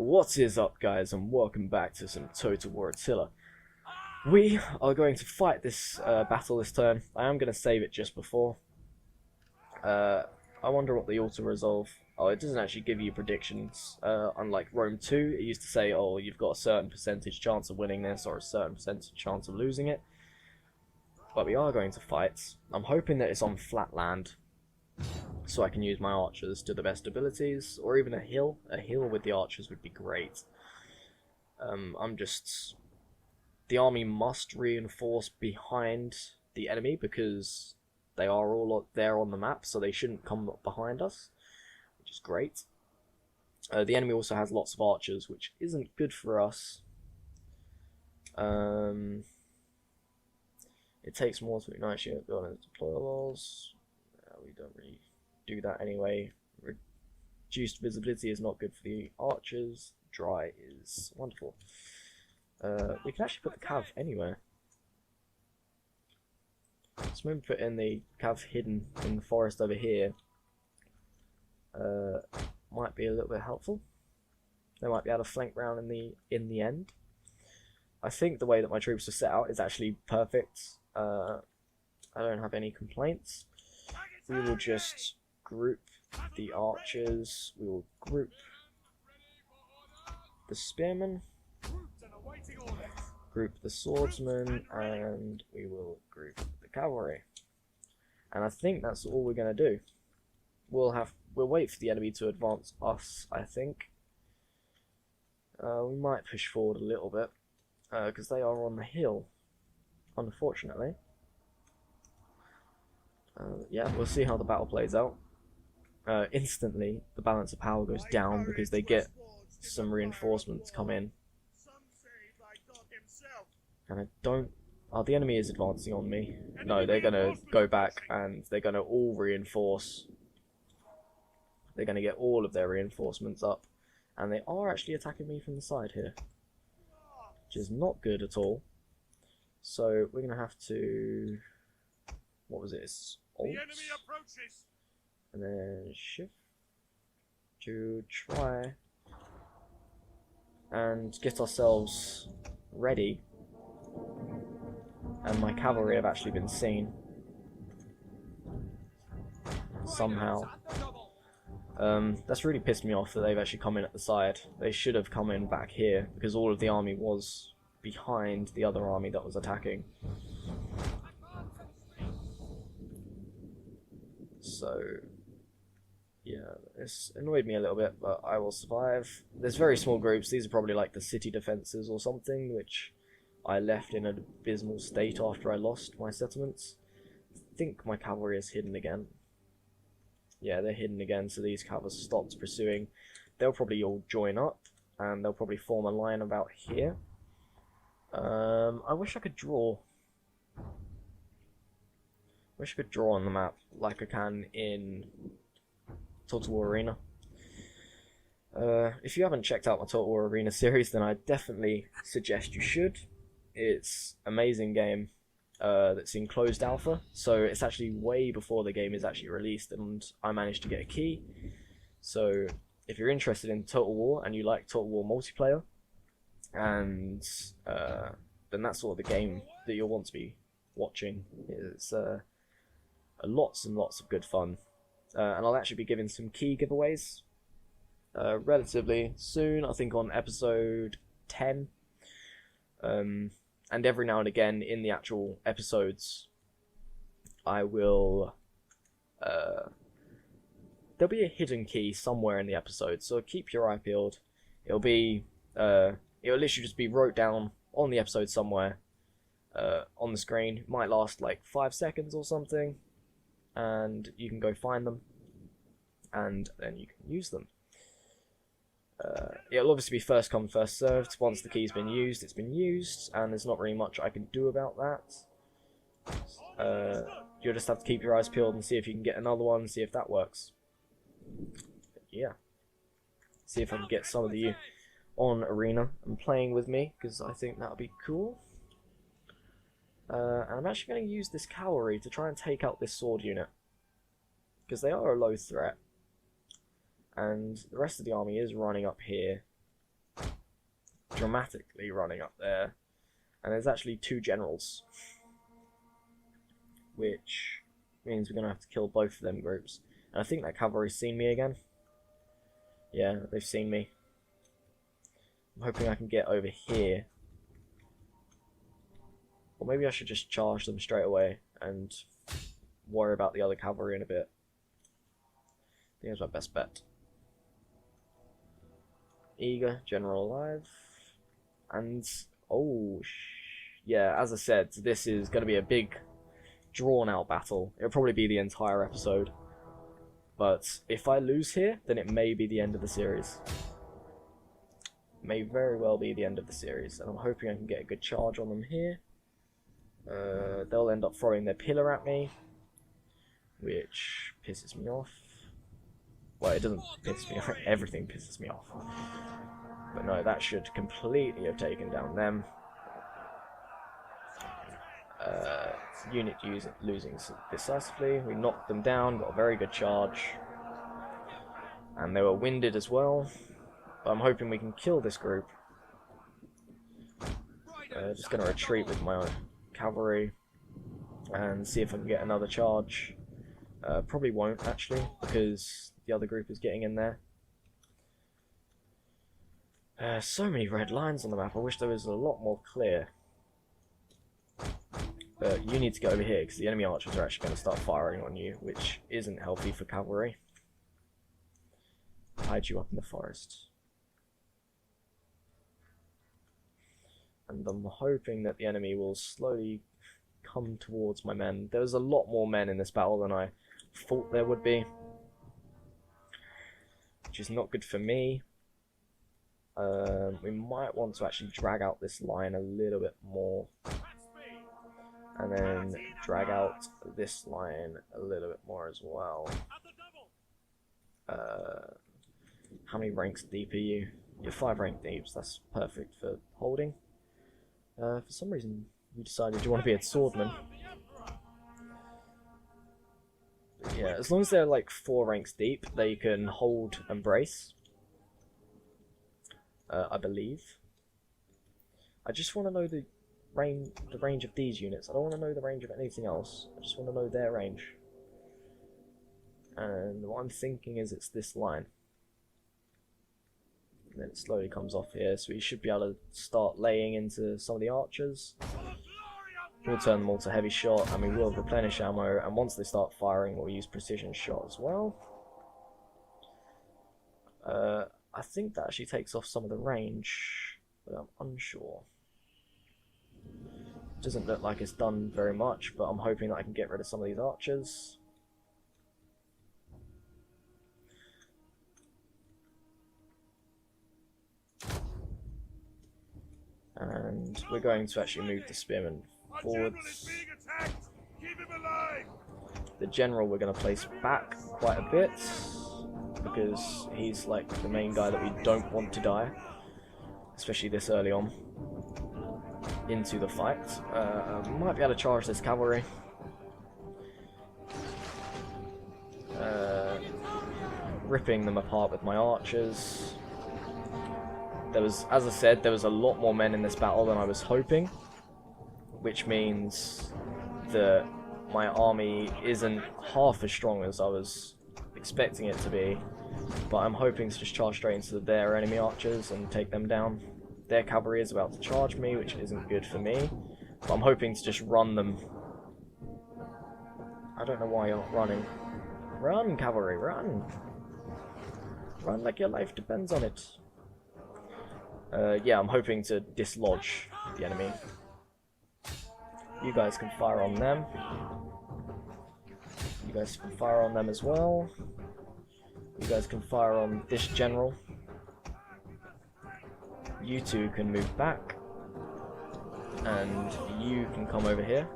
What is up, guys, and welcome back to some Total War Attila. We are going to fight this battle this turn. I am going to save it just before. I wonder what the auto-resolve... Oh, it doesn't actually give you predictions. Unlike Rome 2, it used to say, oh, you've got a certain percentage chance of winning this, or a certain percentage chance of losing it. But we are going to fight. I'm hoping that it's on flat land, so I can use my archers to the best abilities, or even a hill. A hill with the archers would be great. The army must reinforce behind the enemy because they are all there on the map, so they shouldn't come up behind us, which is great. The enemy also has lots of archers, which isn't good for us. It takes more to ignite you. Go on and deploy walls. We don't really do that anyway. Reduced visibility is not good for the archers. Dry is wonderful. We can actually put the cav anywhere. So maybe put in the cav hidden in the forest over here. Might be a little bit helpful. They might be able to flank round in the end. I think the way that my troops are set out is actually perfect. I don't have any complaints. We will just group the archers, we will group the spearmen, group the swordsmen, and we will group the cavalry. And I think that's all we're going to do. We'll wait for the enemy to advance us, I think. We might push forward a little bit, because they are on the hill, unfortunately. Yeah, we'll see how the battle plays out. Instantly, the balance of power goes down because they get some reinforcements come in. And I don't... Oh, the enemy is advancing on me. No, they're going to go back and they're going to all reinforce. They're going to get all of their reinforcements up. And they are actually attacking me from the side here, which is not good at all. So we're going to have to... What was it? It's Alt, and then shift to try and get ourselves ready. And my cavalry have actually been seen somehow. That's really pissed me off that they've actually come in at the side. They should have come in back here because all of the army was behind the other army that was attacking. So, yeah, it's annoyed me a little bit, but I will survive. There's very small groups. These are probably like the city defences or something, which I left in an abysmal state after I lost my settlements. I think my cavalry is hidden again. Yeah, they're hidden again, so these cavalry stopped pursuing. They'll probably all join up, and they'll probably form a line about here. I wish I could draw. Wish I could draw on the map like I can in Total War Arena. If you haven't checked out my Total War Arena series, then I definitely suggest you should. It's an amazing game that's in closed alpha, so it's actually way before the game is actually released, and I managed to get a key. So if you're interested in Total War and you like Total War multiplayer, and then that's sort of the game that you'll want to be watching. It's lots and lots of good fun, and I'll actually be giving some key giveaways relatively soon, I think on episode 10, and every now and again in the actual episodes I will there'll be a hidden key somewhere in the episode, so keep your eye peeled. It'll literally just be wrote down on the episode somewhere on the screen. It might last like 5 seconds or something, and you can go find them, and then you can use them. It'll obviously be first come, first served. Once the key's been used, it's been used, and there's not really much I can do about that. You'll just have to keep your eyes peeled and see if you can get another one, see if that works. But yeah. See if I can get some of you on Arena and playing with me, because I think that would be cool. And I'm actually going to use this cavalry to try and take out this sword unit, because they are a low threat. And the rest of the army is running up here dramatically running up there. And there's actually 2 generals, which means we're going to have to kill both of them groups. And I think that cavalry's seen me again. Yeah, they've seen me. I'm hoping I can get over here. Or maybe I should just charge them straight away and worry about the other cavalry in a bit. I think that's my best bet. Eager, general alive. And, oh, yeah, as I said, this is going to be a big, drawn-out battle. It'll probably be the entire episode. But if I lose here, then it may be the end of the series. May very well be the end of the series. And I'm hoping I can get a good charge on them here. They'll end up throwing their pillar at me, which pisses me off. Well, it doesn't piss me off, everything pisses me off. But no, that should completely have taken down them. Unit losing decisively. We knocked them down, got a very good charge. And they were winded as well. But I'm hoping we can kill this group. Just going to retreat with my own cavalry and see if I can get another charge. Probably won't actually, because the other group is getting in there. So many red lines on the map. I wish there was a lot more clear. But you need to get over here because the enemy archers are actually going to start firing on you, which isn't healthy for cavalry. Hide you up in the forest. And I'm hoping that the enemy will slowly come towards my men. There's a lot more men in this battle than I thought there would be, which is not good for me. We might want to actually drag out this line a little bit more, and then drag out this line a little bit more as well. How many ranks deep are you? You're 5 rank deeps, that's perfect for holding. For some reason you decided you want to be a swordman. But yeah, as long as they're like 4 ranks deep, they can hold and brace. I believe. I just want to know the range of these units. I don't want to know the range of anything else. I just want to know their range. And what I'm thinking is it's this line. And then it slowly comes off here, so we should be able to start laying into some of the archers. We'll turn them all to heavy shot, and we will replenish ammo, and once they start firing, we'll use precision shot as well. I think that actually takes off some of the range, but I'm unsure. Doesn't look like it's done very much, but I'm hoping that I can get rid of some of these archers. And we're going to actually move the spearmen forwards. The general we're going to place back quite a bit, because he's like the main guy that we don't want to die, especially this early on into the fight. Might be able to charge this cavalry. Ripping them apart with my archers. There was, as I said, there was a lot more men in this battle than I was hoping, which means that my army isn't half as strong as I was expecting it to be, but I'm hoping to just charge straight into their enemy archers and take them down. Their cavalry is about to charge me, which isn't good for me, but I'm hoping to just run them. I don't know why you're not running. Run, cavalry, run! Run like your life depends on it. Yeah, I'm hoping to dislodge the enemy. You guys can fire on them. You guys can fire on them as well. You guys can fire on this general. You two can move back. And you can come over here.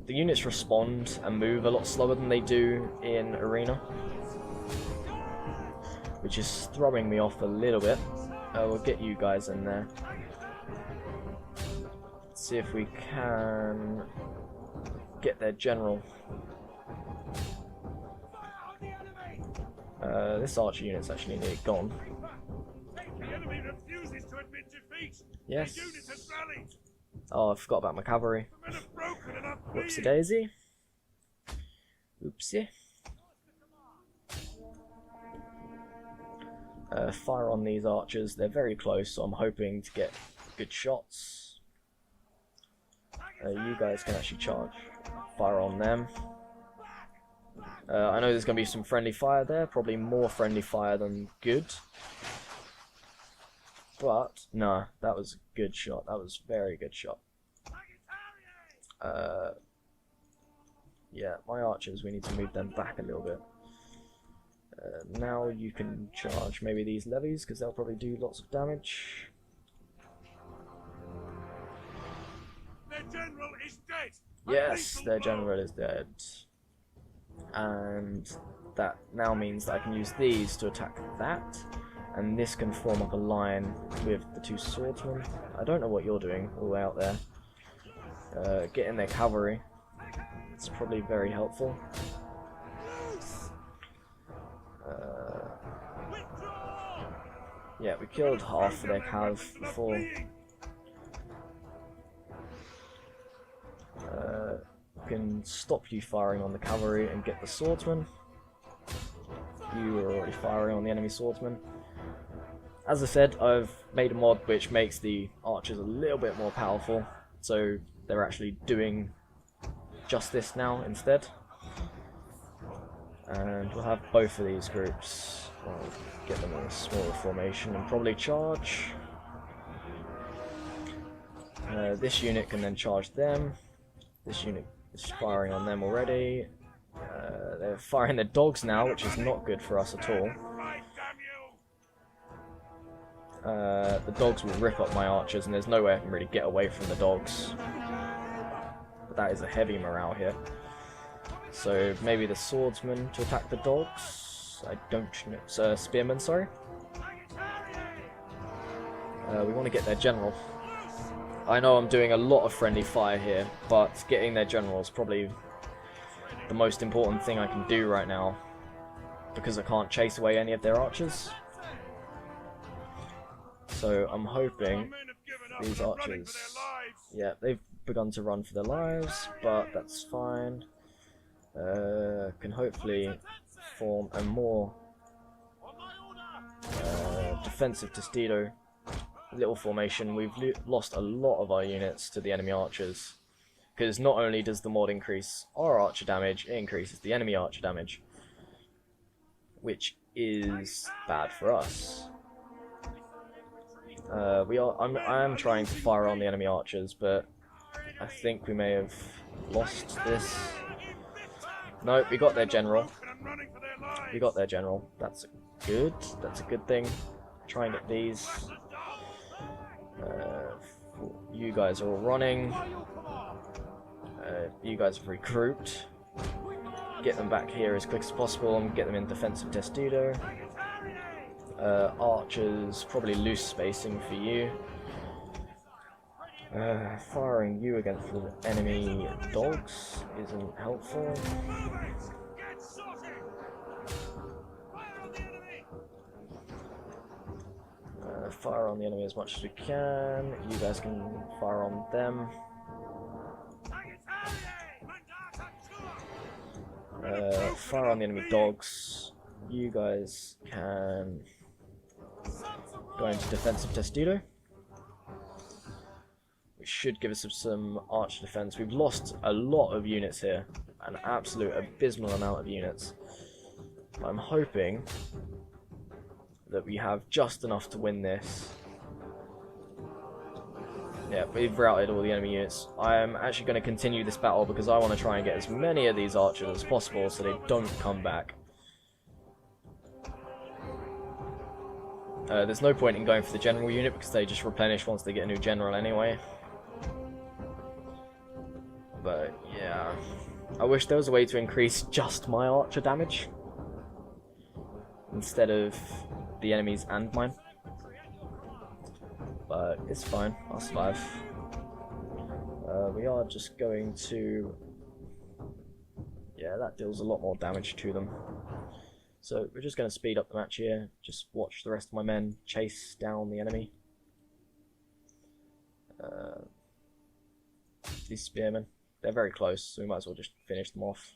The units respond and move a lot slower than they do in Arena, which is throwing me off a little bit. We'll get you guys in there. Let's see if we can get their general. This archer unit's actually nearly gone. The enemy refuses to admit defeat. Yes. The unit has rallied. Oh, I forgot about my cavalry. The men have broken and are Whoopsie fleeing. daisy. Oopsie. Fire on these archers. They're very close, so I'm hoping to get good shots. You guys can actually charge. Fire on them. I know there's going to be some friendly fire there, probably more friendly fire than good. But, no, that was a good shot. That was a very good shot. Yeah, my archers, we need to move them back a little bit. Now you can charge maybe these levies, because they'll probably do lots of damage. Their general is dead. Yes, their general is dead. And that now means that I can use these to attack that. And this can form up a line with the two swordsmen. I don't know what you're doing all the way out there. Get in their cavalry. It's probably very helpful. Yeah, we killed half of their cav before. Can stop you firing on the cavalry and get the swordsman. You were already firing on the enemy swordsman. As I said, I've made a mod which makes the archers a little bit more powerful, so they're actually doing just this now instead. And we'll have both of these groups. I'll get them in a smaller formation and probably charge. This unit can then charge them. This unit is firing on them already. They're firing their dogs now, which is not good for us at all. The dogs will rip up my archers, and there's no way I can really get away from the dogs. But that is a heavy morale here. So maybe the swordsman to attack the dogs. I don't know. Spearmen, sorry. We want to get their general. I know I'm doing a lot of friendly fire here, but getting their general is probably the most important thing I can do right now, because I can't chase away any of their archers. So I'm hoping these archers, yeah, they've begun to run for their lives, but that's fine. Can hopefully form a more defensive Tostido little formation. We've lost a lot of our units to the enemy archers, because not only does the mod increase our archer damage, it increases the enemy archer damage, which is bad for us. I am trying to fire on the enemy archers, but I think we may have lost this. No, we got their general. We got their general. That's good. That's a good thing. Try and get these. You guys are all running. You guys have regrouped. Get them back here as quick as possible and get them in defensive Testudo. Archers, probably loose spacing for you. Firing you against the enemy dogs isn't helpful. Fire on the enemy as much as we can. You guys can fire on them. Fire on the enemy dogs. You guys can go into defensive Testudo, which should give us some archer defense. We've lost a lot of units here, an absolute abysmal amount of units. I'm hoping that we have just enough to win this. Yeah, we've routed all the enemy units. I am actually going to continue this battle because I want to try and get as many of these archers as possible so they don't come back. There's no point in going for the general unit because they just replenish once they get a new general anyway. But yeah, I wish there was a way to increase just my archer damage instead of the enemies and mine. But it's fine, I'll survive. We are just going to... Yeah, that deals a lot more damage to them. So we're just going to speed up the match here, just watch the rest of my men chase down the enemy. These spearmen, they're very close, so we might as well just finish them off.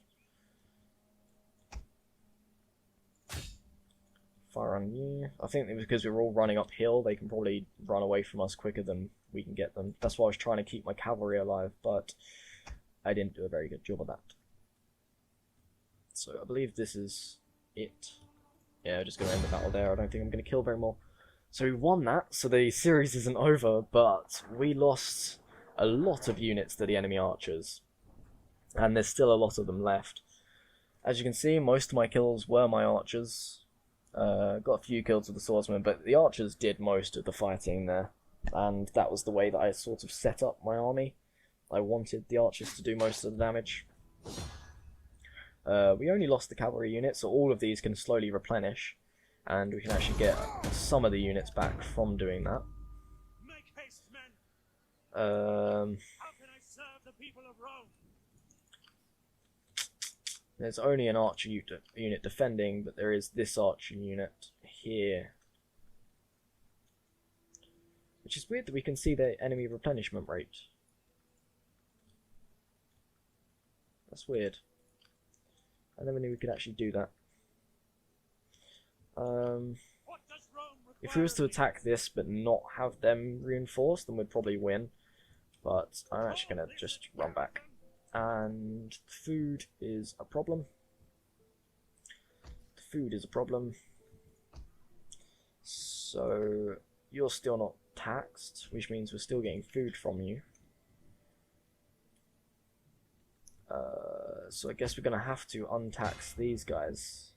Fire on you. I think because we're all running uphill, they can probably run away from us quicker than we can get them. That's why I was trying to keep my cavalry alive, but I didn't do a very good job of that. So I believe this is it. Yeah, just going to end the battle there. I don't think I'm going to kill very more. So we won that, so the series isn't over, but we lost a lot of units to the enemy archers. And there's still a lot of them left. As you can see, most of my kills were my archers. Got a few kills with the swordsman, but the archers did most of the fighting there. And that was the way that I sort of set up my army. I wanted the archers to do most of the damage. We only lost the cavalry unit, so all of these can slowly replenish. And we can actually get some of the units back from doing that. Make haste, men. How can I serve the people of Rome? There's only an archer unit defending, but there is this archer unit here. Which is weird that we can see the enemy replenishment rate. That's weird. I never knew we could actually do that. If we was to attack this but not have them reinforced, then we'd probably win. But I'm actually going to just run back. And food is a problem. Food is a problem. So you're still not taxed, which means we're still getting food from you. So I guess we're going to have to untax these guys.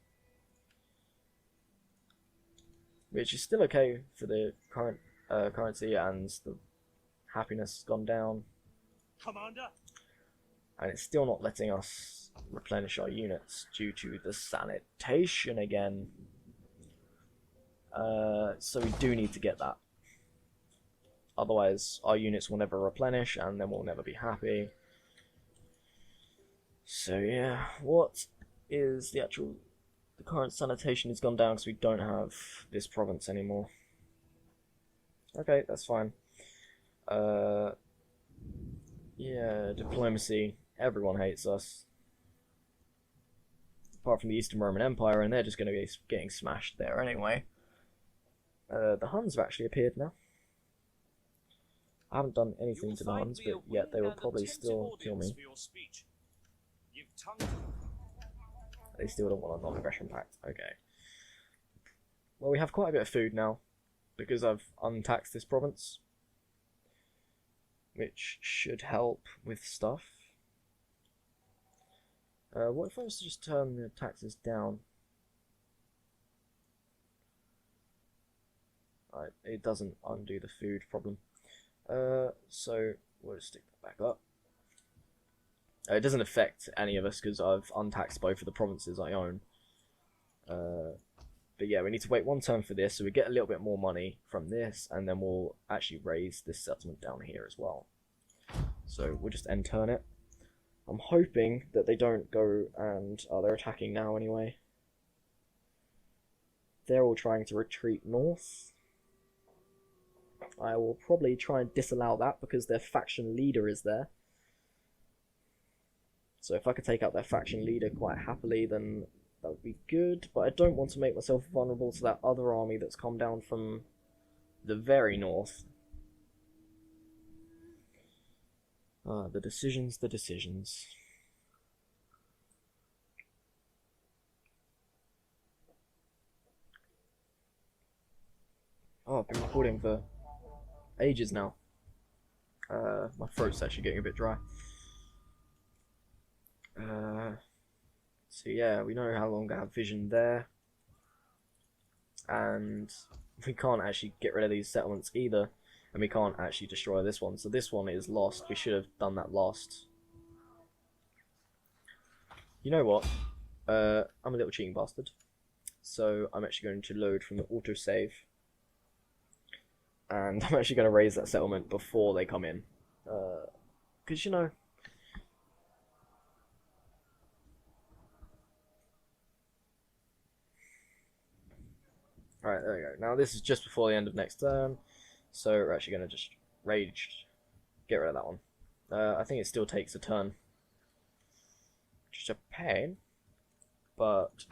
Which is still okay for the current currency, and the happiness has gone down. Commander. And it's still not letting us replenish our units due to the sanitation again. So we do need to get that. Otherwise our units will never replenish and then we'll never be happy. So yeah, what is the actual... The current sanitation has gone down because we don't have this province anymore. Okay, that's fine. Yeah, diplomacy. Everyone hates us. Apart from the Eastern Roman Empire, and they're just going to be getting smashed there anyway. The Huns have actually appeared now. I haven't done anything to the Huns, but yet they will probably still kill me. They still don't want a non-aggression pact. Okay. Well, we have quite a bit of food now, because I've untaxed this province. Which should help with stuff. What if I was to just turn the taxes down? Right, it doesn't undo the food problem. So we'll just stick that back up. It doesn't affect any of us because I've untaxed both of the provinces I own. But yeah, we need to wait one turn for this, so we get a little bit more money from this, and then we'll actually raise this settlement down here as well. So we'll just end turn it. I'm hoping that they don't go and... Oh, they're attacking now anyway. They're all trying to retreat north. I will probably try and disallow that because their faction leader is there. So if I could take out their faction leader quite happily, then that would be good. But I don't want to make myself vulnerable to that other army that's come down from the very north. The decisions, the decisions. Oh, I've been recording for ages now. My throat's actually getting a bit dry. So yeah, we know how long I have vision there. And we can't actually get rid of these settlements either. And we can't actually destroy this one. So this one is lost. We should have done that last. You know what? I'm a little cheating bastard. So I'm actually going to load from the autosave. And I'm actually going to raise that settlement before they come in. Because, you know... Right, there we go. Now this is just before the end of next turn, so we're actually going to just rage, get rid of that one. I think it still takes a turn. Just a pain, but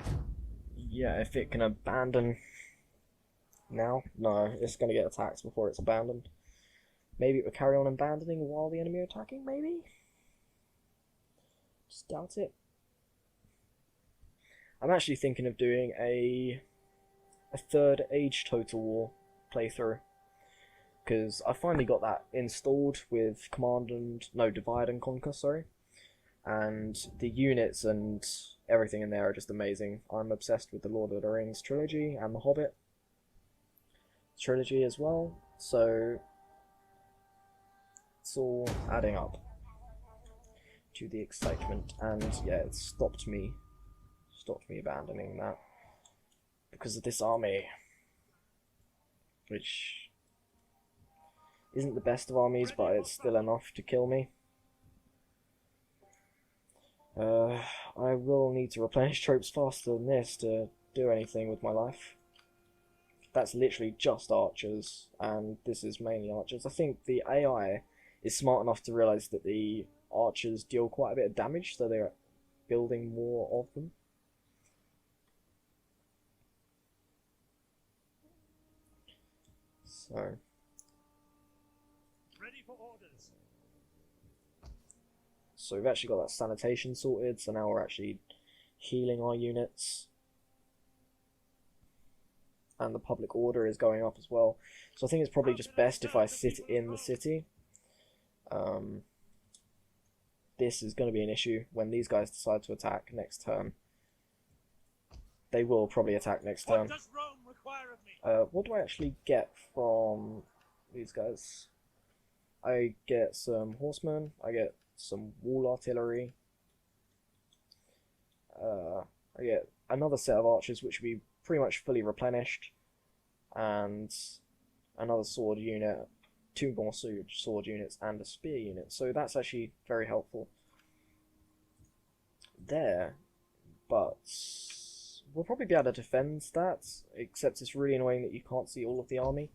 yeah, if it can abandon now, no, it's going to get attacked before it's abandoned. Maybe it will carry on abandoning while the enemy are attacking, maybe? Just doubt it. I'm actually thinking of doing a third Age Total War playthrough, because I finally got that installed with Divide and Conquer, sorry, and the units and everything in there are just amazing. I'm obsessed with the Lord of the Rings trilogy and the Hobbit trilogy as well, so it's all adding up to the excitement, and yeah, it stopped me abandoning that because of this army, which isn't the best of armies, but it's still enough to kill me. I will need to replenish troops faster than this to do anything with my life. That's literally just archers, and this is mainly archers. I think the AI is smart enough to realise that the archers deal quite a bit of damage, so they're building more of them. So, Ready for orders. So we've actually got that sanitation sorted, so now we're actually healing our units. And the public order is going up as well. So I think it's probably just best if I sit in the city. This is going to be an issue when these guys decide to attack next turn. They will probably attack next turn. What does Rome require of me? What do I actually get from these guys? I get some horsemen, I get some wall artillery, I get another set of archers which will be pretty much fully replenished, and another sword unit, 2 more sword units, and a spear unit, so that's actually very helpful there. But we'll probably be able to defend that, except it's really annoying that you can't see all of the army,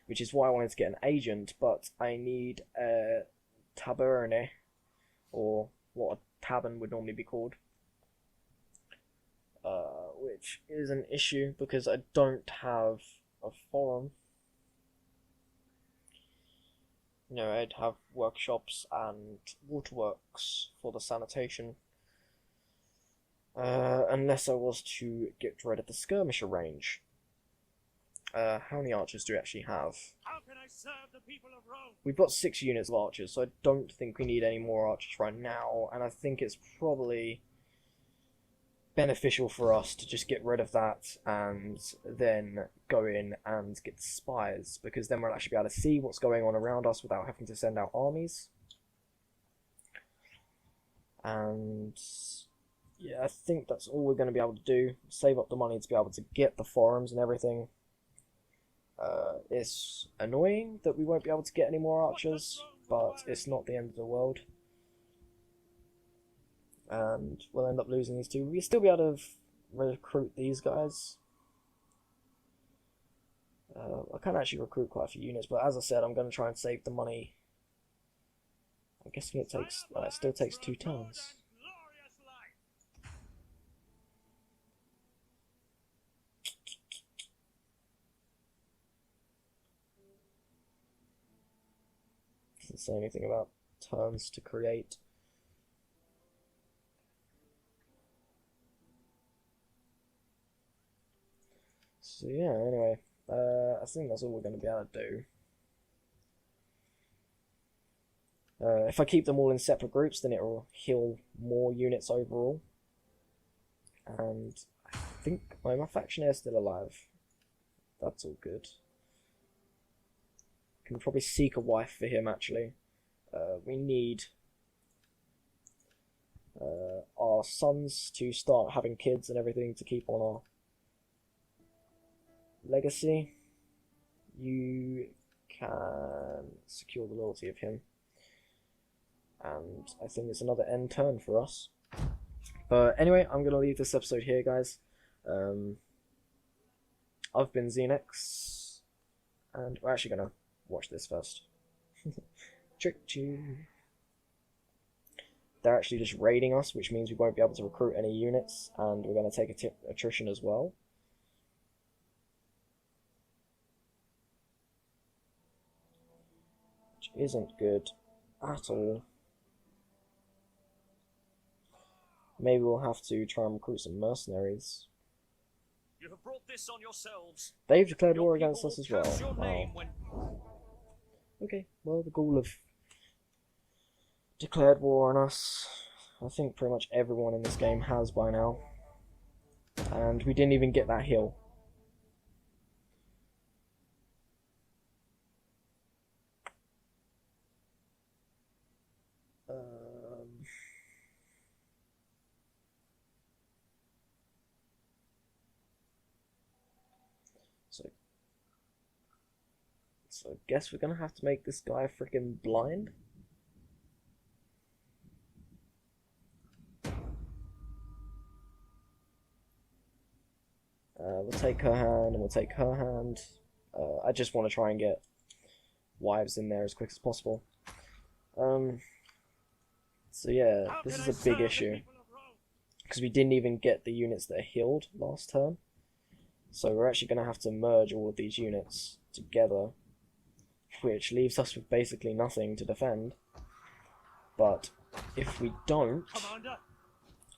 which is why I wanted to get an agent, but I need a taberne, or what a tabern would normally be called, which is an issue because I don't have a forum. You know, I'd have workshops and waterworks for the sanitation, unless I was to get rid of the skirmisher range. How many archers do we actually have? How can I serve the people of Rome? We've got 6 units of archers, so I don't think we need any more archers right now, and I think it's probably beneficial for us to just get rid of that and then go in and get spies, because then we'll actually be able to see what's going on around us without having to send out armies. And yeah, I think that's all we're going to be able to do. Save up the money to be able to get the forums and everything. It's annoying that we won't be able to get any more archers, but it's not the end of the world. And we'll end up losing these 2. We'll still be able to recruit these guys. I can actually recruit quite a few units, but as I said, I'm going to try and save the money. I'm guessing it still takes 2 turns. Doesn't say anything about turns to create. So yeah, anyway, I think that's all we're going to be able to do. If I keep them all in separate groups, then it will heal more units overall. And I think my factionaire is still alive. That's all good. Can probably seek a wife for him, actually. We need our sons to start having kids and everything to keep on our legacy. You can secure the loyalty of him. And I think it's another end turn for us. But anyway, I'm going to leave this episode here, guys. I've been RealZinex, and we're actually gonna watch this first. Tricked you. They're actually just raiding us, which means we won't be able to recruit any units, and we're gonna take attrition as well. Which isn't good at all. Maybe we'll have to try and recruit some mercenaries. You have brought this on yourselves. They've declared Your war people against us as will curse well. your Wow. name when... Okay, well, the Gaul have declared war on us. I think pretty much everyone in this game has by now. And we didn't even get that hill. So I guess we're gonna have to make this guy freaking blind. We'll take her hand and we'll take her hand. I just want to try and get wives in there as quick as possible. So yeah, this is a big issue. Because we didn't even get the units that are healed last turn. So we're actually going to have to merge all of these units together. Which leaves us with basically nothing to defend. But if we don't,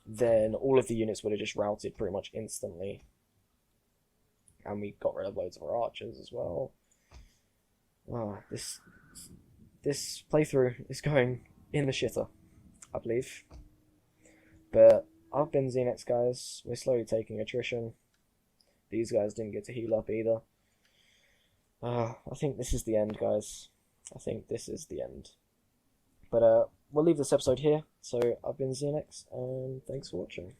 then all of the units would have just routed pretty much instantly. And we got rid of loads of our archers as well. This playthrough is going in the shitter, I believe. But I've been RealZinex, guys. We're slowly taking attrition. These guys didn't get to heal up either. I think this is the end, guys. I think this is the end. But we'll leave this episode here. So I've been RealZinex, and thanks for watching.